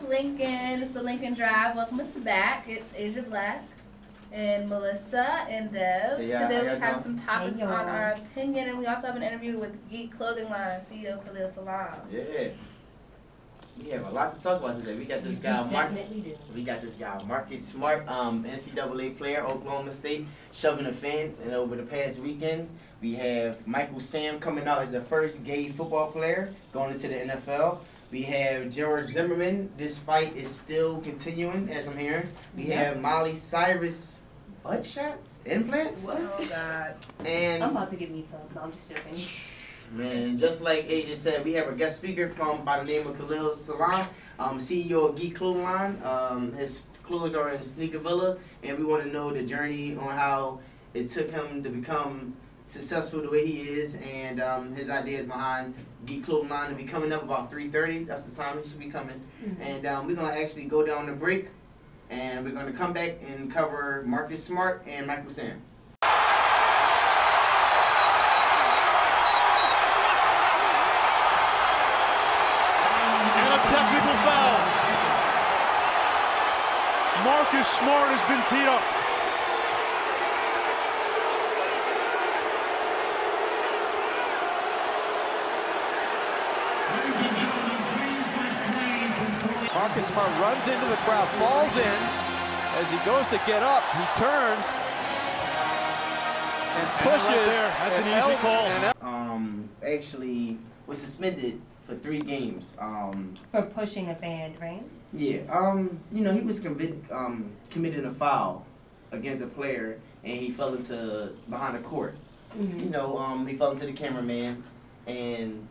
Lincoln. It's the Lincoln Drive. Welcome us back. It's Asia Black and Melissa and Dev. Today we have some topics on our opinion, and we also have an interview with Geek Clothing Line CEO Khalil Salam. Yeah. We have a lot to talk about today. We got this guy, Marcus Smart, NCAA player, Oklahoma State, shoving a fan. And over the past weekend, we have Michael Sam coming out as the first gay football player going into the NFL. We have George Zimmerman. This fight is still continuing, as I'm hearing. We have Miley Cyrus butt shots, implants. Oh, God. And I'm about to give me some. No, I'm just joking. Man, just like Asia said, we have a guest speaker by the name of Khalil Salam, CEO of Geek Clothing Line. His clothes are in Sneaker Villa, and we want to know the journey on how it took him to become successful the way he is, and his ideas behind Geek Clothing Line. Will be coming up about 3:30. That's the time he should be coming. Mm-hmm. And we're going to actually go down the break, and we're going to come back and cover Marcus Smart and Michael Sam. Technical foul. Marcus Smart has been teed up. Marcus Smart runs into the crowd, falls in. As he goes to get up, he turns and pushes. Right there. That's an easy call. Actually was suspended for 3 games. For pushing a fan, right? Yeah. You know, he was committing a foul against a player, and he fell into behind the court. Mm-hmm. You know, he fell into the cameraman, and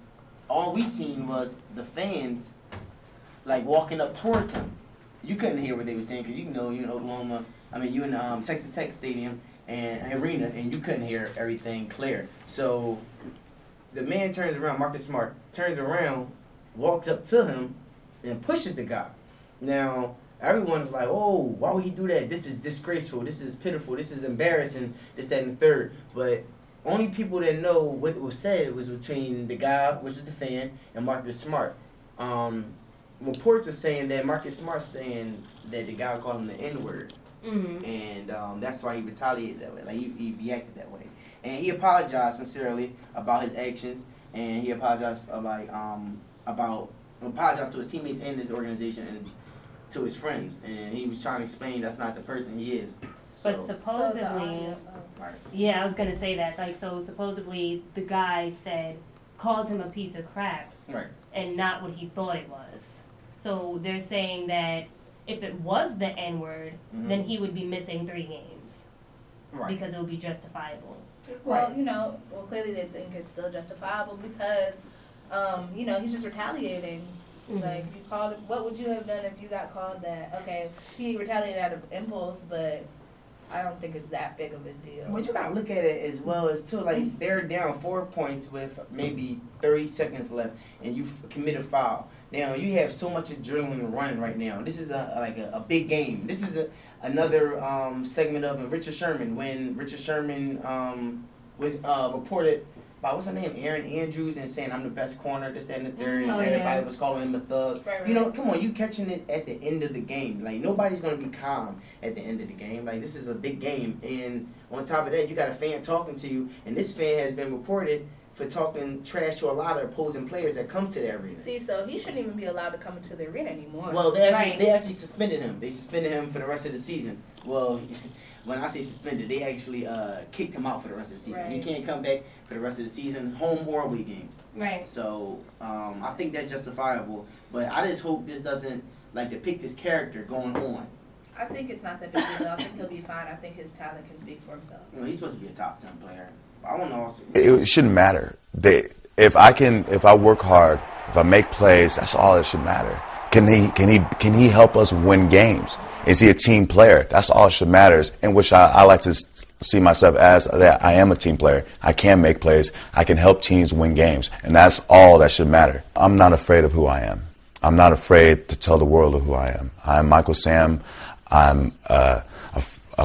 all we seen was the fans like walking up towards him. You couldn't hear what they were saying because you know you in Oklahoma. I mean, you in Texas Tech Stadium and arena, and you couldn't hear everything clear. So the man turns around, Marcus Smart turns around, walks up to him, and pushes the guy. Now, everyone's like, oh, why would he do that? This is disgraceful. This is pitiful. This is embarrassing, this, that, and the third. But only people that know what was said was between the guy, which was the fan, and Marcus Smart. Reports are saying that Marcus Smart saying that the guy called him the N-word. Mm-hmm. And that's why he retaliated that way. Like, he reacted that way. And he apologized sincerely about his actions, and he apologized apologized to his teammates and his organization and to his friends. And he was trying to explain that's not the person he is. So, but supposedly, yeah, I was gonna say that. Like, so supposedly the guy called him a piece of crap, right, and not what he thought it was. So they're saying that if it was the N-word, mm-hmm, then he would be missing 3 games, right, because it would be justifiable. Well, you know, clearly they think it's still justifiable because, you know, he's just retaliating. Mm-hmm. Like, you called it, what would you have done if you got called that? Okay, he retaliated out of impulse, but I don't think it's that big of a deal. But you gotta look at it as well as too, like, they're down 4 points with maybe 30 seconds left, and you commit a foul. Now, you have so much adrenaline running right now. This is a big game. This is another segment of Richard Sherman, when Richard Sherman was reported by, what's her name, Erin Andrews, and saying, I'm the best corner, this, that, and the third, and everybody was calling him the thug. Right. You know, come on, you catching it at the end of the game. Like, nobody's going to be calm at the end of the game. Like, this is a big game, and on top of that, you got a fan talking to you, and this fan has been reported for talking trash to a lot of opposing players that come to the arena. See, so he shouldn't even be allowed to come into the arena anymore. Well, they actually suspended him. They suspended him for the rest of the season. Well, when I say suspended, they actually kicked him out for the rest of the season. Right. He can't come back for the rest of the season, home or away games. Right. So I think that's justifiable. But I just hope this doesn't depict his character going on. I think it's not that big of a deal. I think he'll be fine. I think his talent can speak for himself. You know, he's supposed to be a top 10 player. I don't know. It shouldn't matter. If I work hard, if I make plays, that's all that should matter. Can he help us win games? Is he a team player? That's all that should matter. In which I like to see myself as that I am a team player. I can make plays. I can help teams win games, and that's all that should matter. I'm not afraid of who I am. I'm not afraid to tell the world of who I am. I'm Michael Sam. I'm a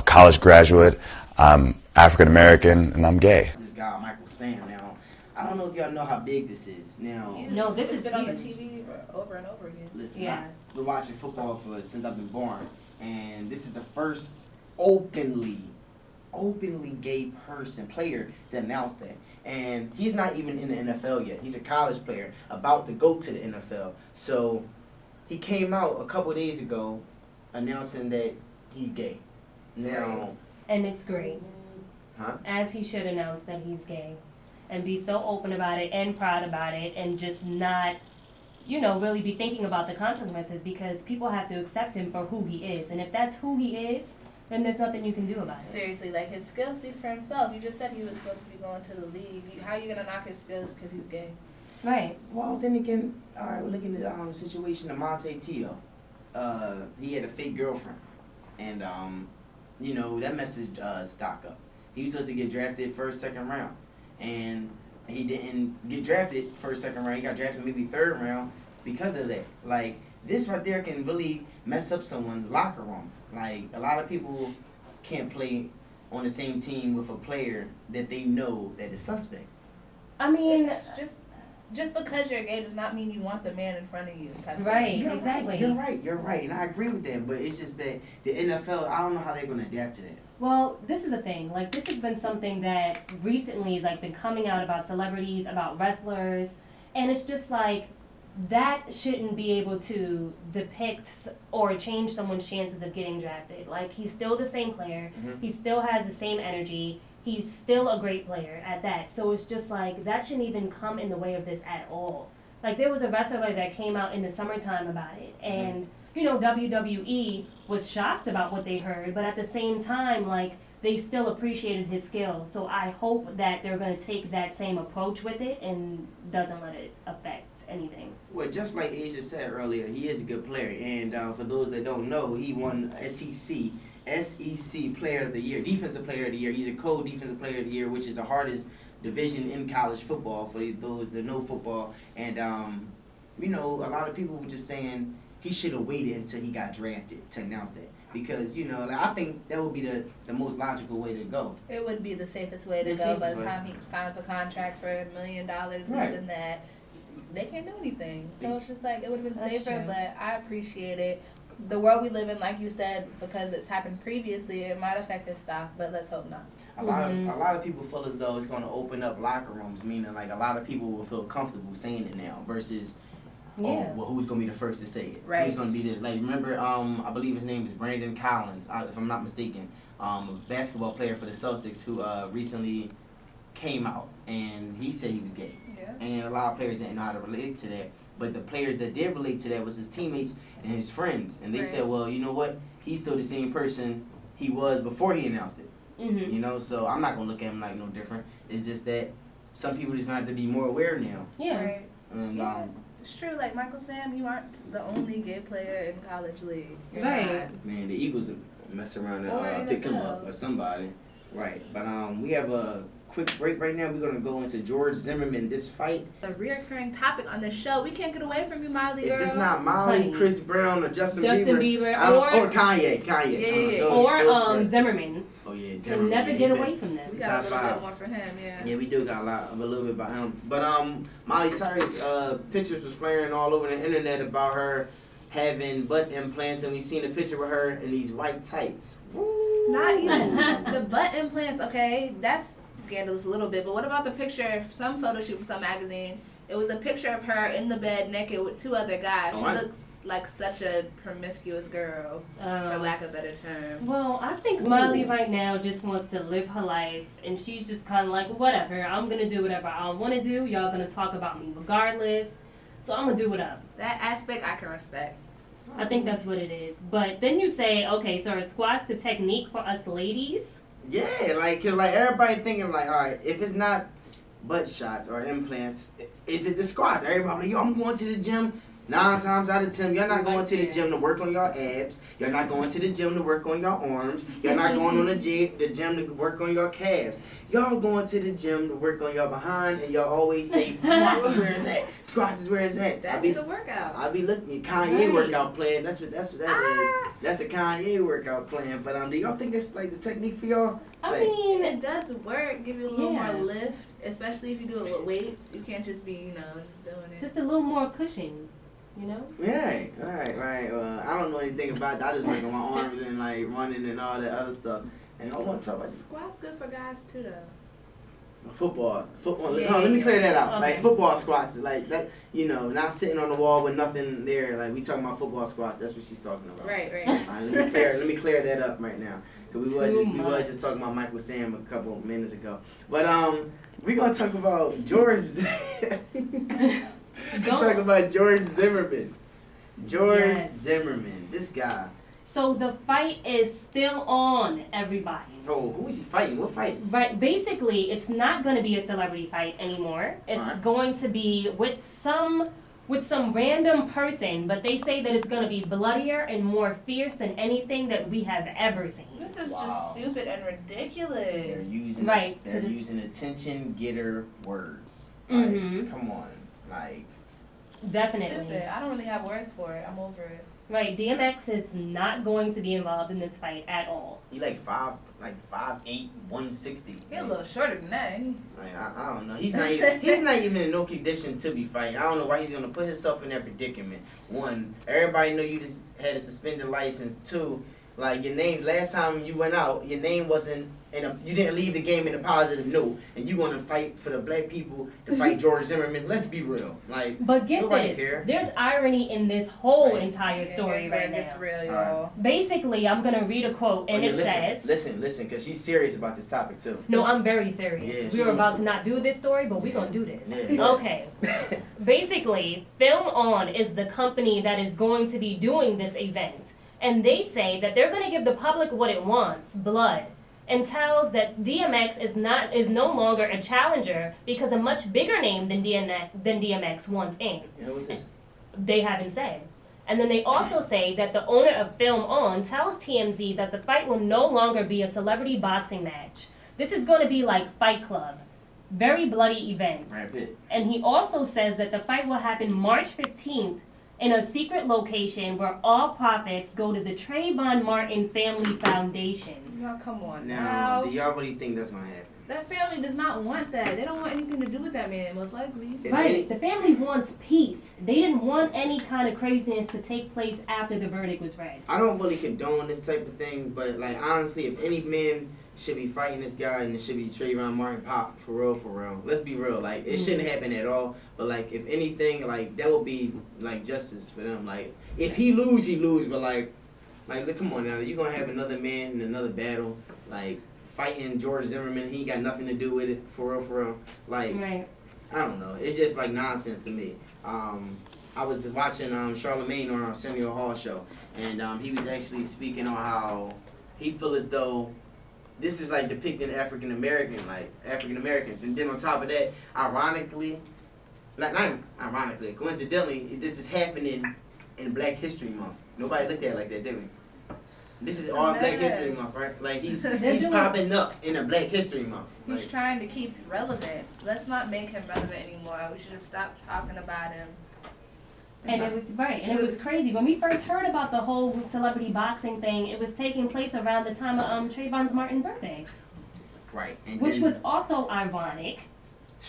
college graduate. I'm African American, and I'm gay. This guy, Michael Sam. Now, I don't know if y'all know how big this is. Now, no, this has been on the TV over and over again. Listen, yeah. I've been watching football since I've been born, and this is the first openly gay player that announced that. And he's not even in the NFL yet. He's a college player about to go to the NFL. So he came out a couple days ago announcing that he's gay. Now, and it's great. Huh? As he should announce that he's gay and be so open about it and proud about it and just not, really be thinking about the consequences, because people have to accept him for who he is. And if that's who he is, then there's nothing you can do about it. Seriously, like, his skill speaks for himself. You just said he was supposed to be going to the league. How are you going to knock his skills because he's gay? Right. Well, then again, all right, we're looking at the situation of Monte Teo. He had a fake girlfriend. And, that messed stock up. He was supposed to get drafted first, second round. And he didn't get drafted first, second round. He got drafted maybe third round because of that. Like, this right there can really mess up someone's locker room. Like, a lot of people can't play on the same team with a player that they know that is suspect. I mean, just because you're gay does not mean you want the man in front of you. Right, exactly. You're right, and I agree with that. But it's just that the NFL, I don't know how they're going to adapt to that. Well, this is the thing. Like, this has been something that recently has, been coming out about celebrities, about wrestlers, and it's just like, that shouldn't be able to depict or change someone's chances of getting drafted. Like, he's still the same player. Mm-hmm. He still has the same energy. He's still a great player at that. So it's just like, that shouldn't even come in the way of this at all. Like, there was a wrestler that came out in the summertime about it. And, WWE was shocked about what they heard. But at the same time, they still appreciated his skills. So I hope that they're going to take that same approach with it and doesn't let it affect anything. Well, just like Asia said earlier, he is a good player. And for those that don't know, he won SEC Player of the Year, Defensive Player of the Year. He's a co-Defensive Player of the Year, which is the hardest division in college football for those that know football. And, a lot of people were just saying he should have waited until he got drafted to announce that. Because, I think that would be the most logical way to go. It would be the safest way to go by the time he signs a contract for $1 million, this and that. They can't do anything. So it's just like, it would have been safer, true. But I appreciate it. The world we live in, like you said, because it's happened previously, it might affect his stock, but let's hope not. A lot of people feel as though it's going to open up locker rooms, meaning like a lot of people will feel comfortable saying it now versus, who's going to be the first to say it? Right. Who's going to be this? Like, remember, I believe his name is Brandon Collins, if I'm not mistaken, a basketball player for the Celtics who recently came out, and he said he was gay. Yeah. And a lot of players didn't know how to relate to that. But the players that did relate to that was his teammates and his friends. And they said, well, you know what? He's still the same person he was before he announced it. Mm-hmm. So I'm not going to look at him like no different. It's just that some people just going to have to be more aware now. Yeah. Right. And, it's true. Like Michael Sam, you aren't the only gay player in college league. You're not. Man, the Eagles mess around and pick him up or somebody. Right. But we have a quick break right now. We're going to go into George Zimmerman, this fight. A reoccurring topic on the show. We can't get away from you, Miley, girl. If it's not Miley, Chris Brown, or Justin Bieber or Kanye. Yeah. Zimmerman. Oh, yeah, Zimmerman. Can never get away from them. We got a little bit more for him, Yeah, we do got a little bit about him. But Miley Cyrus, pictures was flaring all over the internet about her having butt implants, and we seen a picture with her in these white tights. Woo. Not even the butt implants, okay? That's scandalous a little bit, but what about the picture, some photo shoot for some magazine? It was a picture of her in the bed naked with 2 other guys. She looks like such a promiscuous girl, for lack of a better term. Well, I think Miley right now just wants to live her life, and she's just kind of like, whatever, I'm going to do whatever I want to do. Y'all going to talk about me regardless, so I'm going to do whatever. That aspect I can respect. I think that's what it is. But then you say, okay, so are squats the technique for us ladies? Yeah, cause everybody thinking all right, if it's not butt shots or implants, is it the squats? Everybody yo, I'm going to the gym. 9 times out of 10, you're not going to the gym to work on your abs. You're not going to the gym to work on your arms. You're not going on the gym to work on your calves. Y'all going to the gym to work on your behind, and y'all always say, squats is where it's at. Squats is where it's at. That's the workout. I'll be looking at Kanye workout plan. That's what that is. That's a Kanye workout plan. But do y'all think that's the technique for y'all? I mean, it does work. Give you a little more lift. especially if you do it with weights. You can't just be, you know, just doing it. Just a little more cushion, you know? Right. Well, I don't know anything about that. I just work on my arms and like running and all that other stuff. And I want to talk about Squat's good for guys too, though. football. Yeah, No, let me clear that out. Okay. Like football squats, like that. You know, not sitting on the wall with nothing there. Like we talking about football squats. That's what she's talking about. Right. Let me clear that up right now. Cause we was Too just talking about Michael Sam a couple of minutes ago. But we gonna talk about George. Talk about George Zimmerman. Yes. Zimmerman. This guy. So the fight is still on, everybody. Oh, who is he fighting? What fight? Right, basically, it's not going to be a celebrity fight anymore. It's Alright. going to be with some random person, but they say that it's going to be bloodier and more fierce than anything that we have ever seen. This is Wow. just stupid and ridiculous. They're using Right, They're 'cause it's- using attention getter words. Mhm. Like, come on, like. Definitely. Stupid. I don't really have words for it. I'm over it. Right, DMX is not going to be involved in this fight at all. He like 5'8", 160. He's a little shorter than that, ain't he? Like, I don't know. He's not even in no condition to be fighting. I don't know why he's gonna put himself in that predicament. One, everybody know you just had a suspended license. Two, like your name last time you went out, your name wasn't you didn't leave the game in a positive note, and you gonna fight for the black people to fight George Zimmerman. Let's be real. Like, But get nobody this, care. there's irony in this whole Right. entire story Here's where right it gets now. real, y'all. Basically, I'm going to read a quote, and Oh, yeah, it says... listen, because she's serious about this topic too. No, I'm very serious. Yeah, We she were knows about it. to not do this story, but we're going to do this. Yeah. Okay. Basically, Film On is the company that is going to be doing this event. And they say that they're going to give the public what it wants, blood. And tells that DMX is no longer a challenger because a much bigger name than DMX wants in. You know what's this? They haven't said. And then they also say that the owner of Film On tells TMZ that the fight will no longer be a celebrity boxing match. This is going to be like Fight Club. Very bloody event. Brad Pitt. And he also says that the fight will happen March 15th in a secret location where all profits go to the Trayvon Martin Family Foundation. Y'all, come on Now, now. do y'all really think that's gonna happen? That family does not want that. They don't want anything to do with that man, most likely. If Right, any- the family wants peace. They didn't want any kind of craziness to take place after the verdict was read. I don't really condone this type of thing, but like honestly, if any man should be fighting this guy, and it should be Trayvon Martin Pop for real. Let's be real. Like it shouldn't happen at all. But like if anything, like that would be like justice for them. Like if he lose, he lose. But like look, come on now, you gonna have another man in another battle, like fighting George Zimmerman. He ain't got nothing to do with it for real. Like Right. I don't know. It's just like nonsense to me. I was watching Charlemagne on our Samuel Hall show, and he was actually speaking on how he feel as though this is like depicting African Americans, and then on top of that, coincidentally, this is happening in Black History Month. Nobody looked at it like that, did we? This is It's a all Black mess. History Month, right? Like he's doing- popping up in a Black History Month. He's Like, trying to keep relevant. Let's not make him relevant anymore. We should have stopped talking about him. And it was right, and it was crazy. When we first heard about the whole celebrity boxing thing, it was taking place around the time of Trayvon's Martin birthday, right. And which then- was also ironic.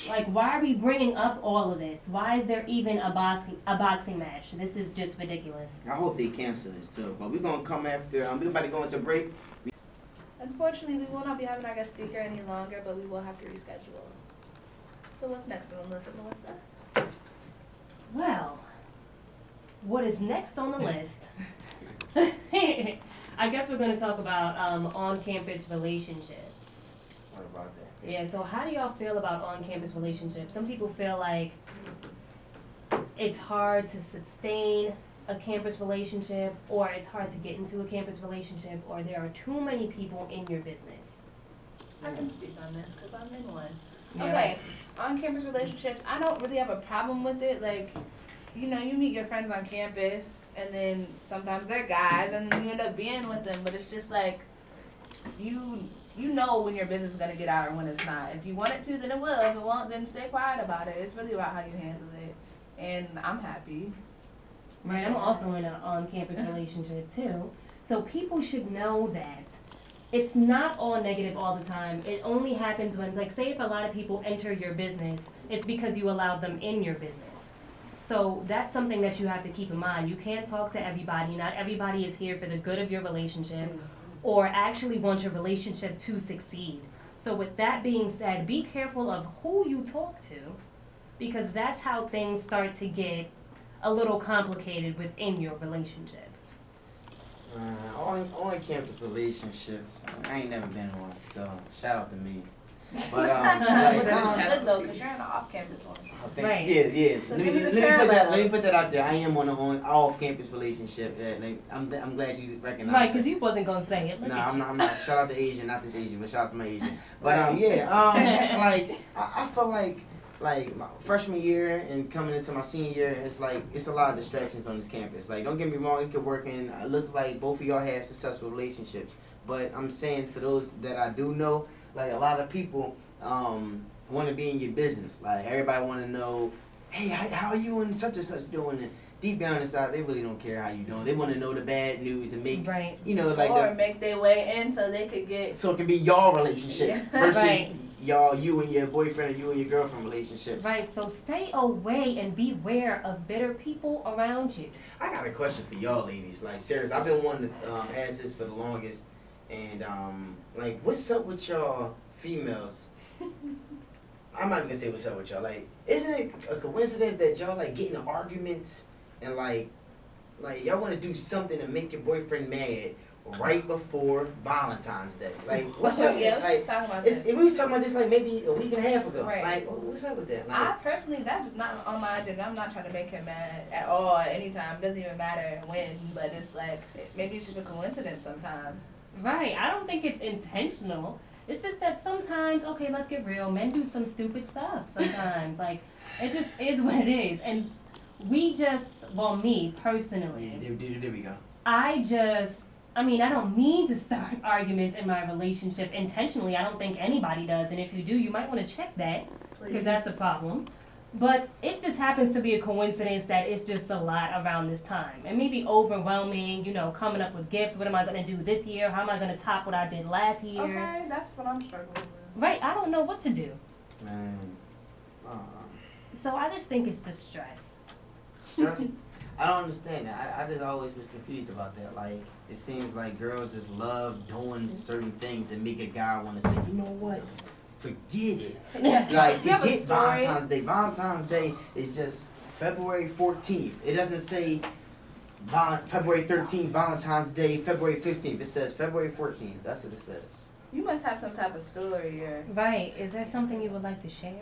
Like, why are we bringing up all of this? Why is there even a boxing match? This is just ridiculous. I hope they cancel this too. But we're gonna come after. We're about to go into break. Unfortunately, we will not be having our guest speaker any longer, but we will have to reschedule. So what's next on the list, Melissa? Well, what is next on the list? I guess we're going to talk about on-campus relationships. What about that? Yeah, so how do y'all feel about on-campus relationships? Some people feel like it's hard to sustain a campus relationship, or it's hard to get into a campus relationship, or there are too many people in your business. I can speak on this because I'm in one. Yeah, Okay, right. on-campus relationships, I don't really have a problem with it. Like, you know, you meet your friends on campus, and then sometimes they're guys, and then you end up being with them. But it's just like, you know when your business is going to get out or when it's not. If you want it to, then it will. If it won't, then stay quiet about it. It's really about how you handle it. And I'm happy. Right, I'm also in an on-campus relationship too. So people should know that it's not all negative all the time. It only happens when, like, say if a lot of people enter your business, it's because you allowed them in your business. So that's something that you have to keep in mind. You can't talk to everybody. Not everybody is here for the good of your relationship or actually want your relationship to succeed. So with that being said, be careful of who you talk to, because that's how things start to get a little complicated within your relationship. On campus relationships, I ain't never been in one, so shout out to me. But That's good though, because you're in an off-campus one. Oh, thanks. Right. Yeah. So let give me the me put that out there. I am on an off-campus relationship. I'm glad you recognize. Right, because you wasn't gonna say it. No, I'm not. Shout out to Asian, not this Asian, but shout out to my Asian. But like I feel like my freshman year and coming into my senior year, it's a lot of distractions on this campus. Like, don't get me wrong, it could work, and it looks like both of y'all have successful relationships. But I'm saying, for those that I do know, like, a lot of people want to be in your business. Like, everybody want to know, hey, how are you and such and such doing? And deep down inside, they really don't care how you doing. They want to know the bad news and make, make their way in so they could get. So it can be y'all relationship versus Right. you and your boyfriend or you and your girlfriend relationship. Right, so stay away and beware of bitter people around you. I got a question for y'all ladies. Like, seriously, I've been wanting to ask this for the longest. And, like, what's up with y'all females? I'm not even gonna say what's up with y'all. Like, isn't it a coincidence that y'all, like, get in arguments and, like y'all want to do something to make your boyfriend mad right before Valentine's Day? Like, what's up? Yeah, Like, let's talk about that. we was talking about this, like, maybe a week and a half ago. Right. Like, what's up with that? Like, I personally, that is not on my agenda. I'm not trying to make him mad at all, at any time. Doesn't even matter when, but it's like, maybe it's just a coincidence sometimes. Right, I don't think it's intentional. It's just that sometimes, okay, let's get real, men do some stupid stuff sometimes. Like, it just is what it is. And we just, well, me personally, there we go. I don't mean to start arguments in my relationship intentionally. I don't think anybody does. And if you do, you might want to check that, because that's a problem. But it just happens to be a coincidence that it's just a lot around this time. It may be overwhelming, coming up with gifts. What am I going to do this year? How am I going to top what I did last year? Okay, that's what I'm struggling with. Right, I don't know what to do. Man. So I just think it's just stress. Stress? I don't understand that. I just always was confused about that. Like, it seems like girls just love doing certain things and make a guy want to say, you know what? Forget it. Like, forget Valentine's Day. Valentine's Day is just February 14th. It doesn't say February 13th, Valentine's Day, February 15th. It says February 14th. That's what it says. You must have some type of story or. Right. Is there something you would like to share?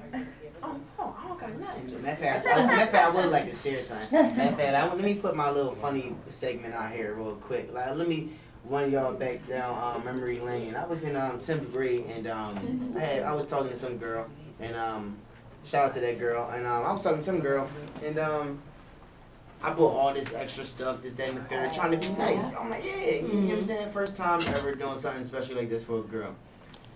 Oh, I don't got nothing. Matter of fact, I would like to share something. Matter of fact, let me put my little funny segment out here real quick. Like, let me run y'all back down memory lane. I was in 10th grade, and I was talking to some girl, and shout out to that girl. And I was talking to some girl, and I bought all this extra stuff, this, that, and the third, trying to be nice. I'm like, yeah, you know what I'm saying? First time ever doing something special like this for a girl.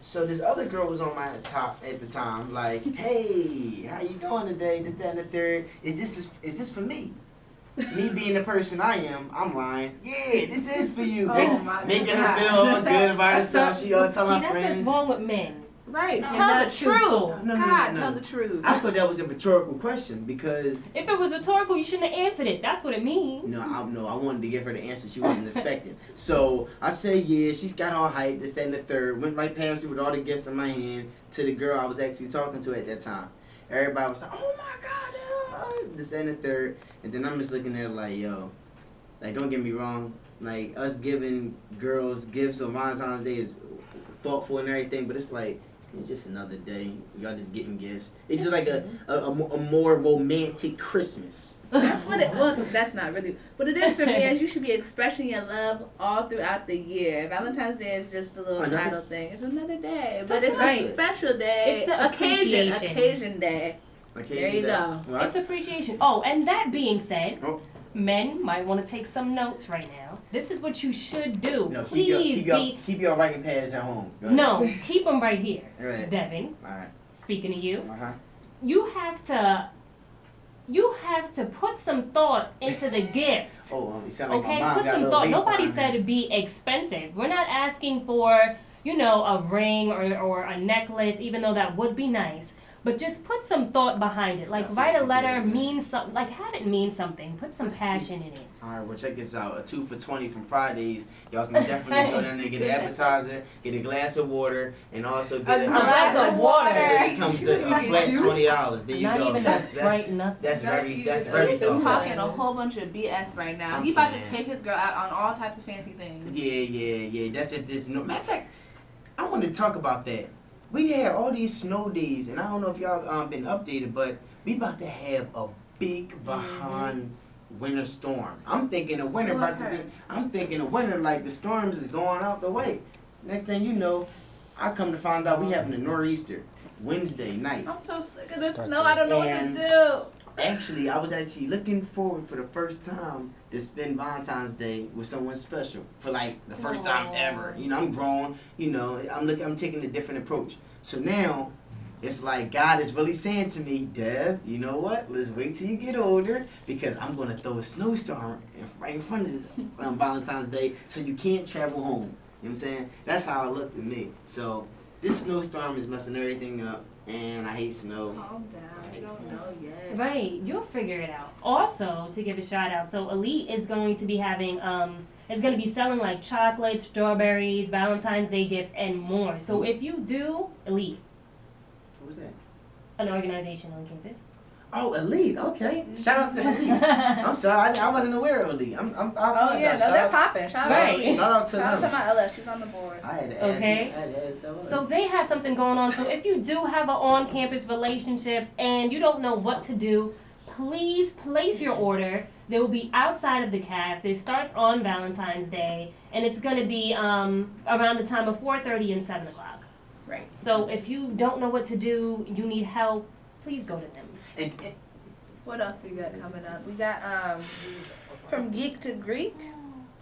So this other girl was on my top at the time, like, hey, how you doing today? This, that, and the third. Is this for me? Me being the person I am, I'm lying. Yeah, this is for you. Making her feel all good about herself. She all telling her friends. That's what's wrong with men. Right, No, tell the truth. No. Tell the truth. I thought that was a rhetorical question because. If it was rhetorical, you shouldn't have answered it. That's what it means. No, I wanted to give her the answer she wasn't expecting. So I said, yeah, she's got all hype, this, that, and the third. Went right past her with all the gifts in my hand to the girl I was actually talking to at that time. Everybody was like, oh my God, this, that, and the third. And then I'm just looking at her like, yo, like, don't get me wrong. Like, us giving girls gifts on Valentine's Day is thoughtful and everything, but it's like, it's just another day. Y'all just getting gifts. It's just like a more romantic Christmas. That's what it. Well, that's not really. What it is for me is you should be expressing your love all throughout the year. Valentine's Day is just a little title thing. It's another day, but it's a special day. It's the occasion day. There you go. What? It's appreciation. Oh, and that being said, men might want to take some notes right now. This is what you should do. No, Please keep your writing pads at home. No, keep them right here. Right. Devin, All right. speaking to you, Uh-huh. you have to you have to put some thought into the gift. Oh, you sound like Okay, my mom put got a some little thought. bass Nobody behind said her. it'd be expensive. We're not asking for, you know, a ring or a necklace, even though that would be nice. But just put some thought behind it. Like, That's write a what you letter, did, man. mean something. Like, have it mean something. Put some That's passion in it. All right, well, check this out. A 2 for $20 from Fridays. Y'all can definitely go down there and get an appetizer, get a glass of water, and also get A glass of water. And then it comes to a flat $20. There you Not go. even That's a Sprite, nothing. that's very He's soft. talking a whole bunch of BS right now. I'm He about to playing. take his girl out on all types of fancy things. Yeah. That's if there's no. Matter of fact, I want to talk about that. We had all these snow days, and I don't know if y'all been updated, but we about to have a big behind winter storm. I'm thinking the winter So about I've to be. heard. I'm thinking the winter like the storms is going out the way. Next thing you know, I come to find out we having a nor'easter Wednesday night. I'm so sick of this snow. I don't know what And- to Actually, I was actually looking forward for the first time to spend Valentine's Day with someone special for like the first time ever. You know, I'm grown. You know, I'm taking a different approach. So now, it's like God is really saying to me, Dev, you know what? Let's wait till you get older because I'm gonna throw a snowstorm right in front of Valentine's Day, so you can't travel home. You know what I'm saying? That's how it looked to me. So this snowstorm is messing everything up, and I hate snow. Calm down. You don't know yet. Right, you'll figure it out. Also, to give a shout out, so Elite is going to be having, is going to be selling like chocolates, strawberries, Valentine's Day gifts, and more. So if you do, Elite, What was that? an organization on campus. Oh, Elite. Okay. Shout out to Elite. I'm sorry, I wasn't aware of Elite. I Oh apologize. yeah, no, they're popping. Shout out to Right. Elise. Shout out to Shout out to them. my LS. She's on the board. I had to ask. Okay. I had to ask them. So they have something going on. So if you do have an on-campus relationship and you don't know what to do, please place your order. They will be outside of the caf. This starts on Valentine's Day, and it's going to be around the time of 4:30 and 7 o'clock. Right. So if you don't know what to do, you need help, please go to them. And What else we got coming up? We got From Geek to Greek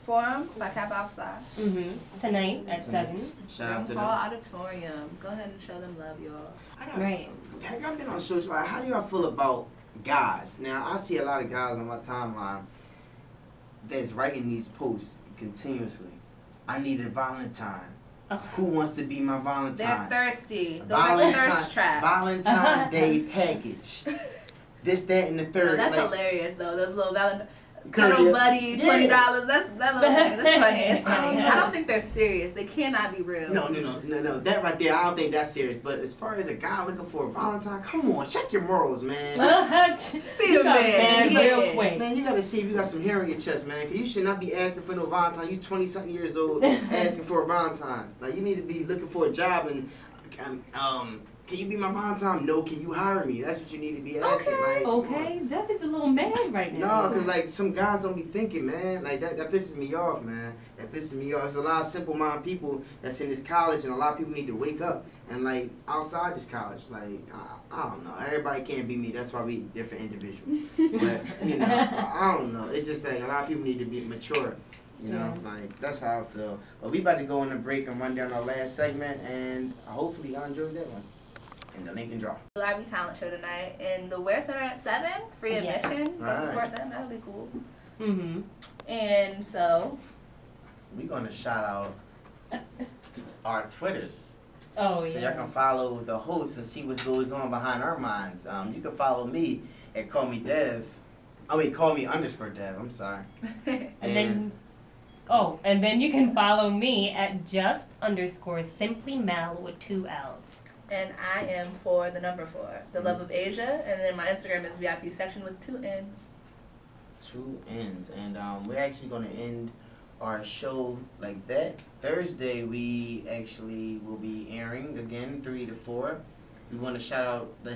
Forum by Kappa Alpha Psi. Tonight at 7. shout out to Hall them. Auditorium. Go ahead and show them love, y'all. Right. Have y'all been on shows? Like, how do y'all feel about guys? Now, I see a lot of guys on my timeline that's writing these posts continuously. I need a Valentine. Oh. Who wants to be my They're Valentine? thirsty. Those are thirst traps. Valentine Day package. This, that, and the No, third. that's like, hilarious though. Those little Valentine. Curry- Cuddle buddy, Yeah. $20. That's funny. It's funny. I don't think they're serious. They cannot be real. No. That right there, I don't think that's serious. But as far as a guy looking for a Valentine, come on, check your morals, man. Shoot up, man, Yeah. real quick. Man, you gotta see if you got some hair on your chest, man. Cause you should not be asking for no Valentine. You 20-something years old asking for a Valentine. Like, you need to be looking for a job and, can you be my Valentine? No, can you hire me? That's what you need to be asking. Like, Okay, Deb is a little mad right now. no, cause like some guys don't be thinking, man. Like that pisses me off, man. That pisses me off. There's a lot of simple minded people that's in this college, and a lot of people need to wake up. And like outside this college, like I don't know. Everybody can't be me. That's why we different individuals. But you know, I don't know. It's just like a lot of people need to be mature. You know, like that's how I feel. But we about to go on a break and run down our last segment, and hopefully y'all enjoyed that one. And the Lincoln Draw. Live talent show tonight in the Ware Center at 7. Free Yes. admission. Go Right. support them. That'll be cool. Mm-hmm. And so, We're gonna shout out our Twitters. Oh, So yeah. y'all can follow the hosts and see what goes on behind our minds. You can follow me at Call Me Dev. Call me _Dev. I'm sorry. And then you can follow me at just_simply Mel with 2 L's. and I am for the number 4, the love of Asia. And then my Instagram is VIP section with 2 N's. 2 ends. And we're actually going to end our show like that. Thursday, we actually will be airing again 3 to 4. We want to shout out the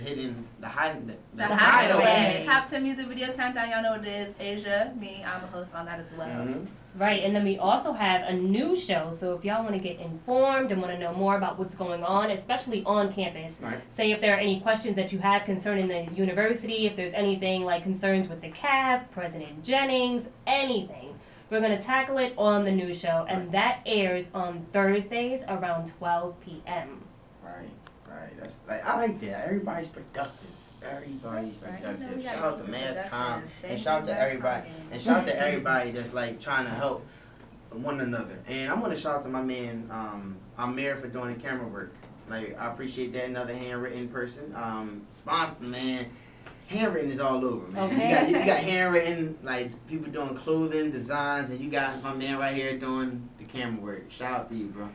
Hideaway. Top 10 music video countdown. Y'all know what it is. Asia, me, I'm a host on that as well. Mm-hmm. Right, and then we also have a new show, so if y'all want to get informed and want to know more about what's going on, especially on campus, Right. say if there are any questions that you have concerning the university, if there's anything like concerns with the CAF, President Jennings, anything, we're going to tackle it on the new show, and that airs on Thursdays around 12 p.m. Right. That's like I like that. Everybody's productive. everybody's That's right. productive. We gotta Shout out keep to it Mass productive. Com, and Thank shout out you, to Mass everybody, Com. and shout out to everybody that's like trying to help one another. And I'm gonna shout out to my man, Amir, for doing the camera work. Like, I appreciate that. Another handwritten person. Sponsor, man. Handwritten is all over, man. Okay. You got handwritten, like people doing clothing designs, and you got my man right here doing the camera work. Shout out to you, bro.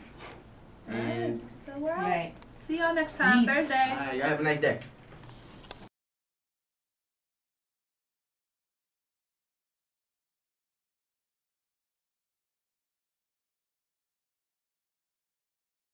And So we're out. Right. See y'all next time, Peace. Thursday. all right, y'all have a nice day.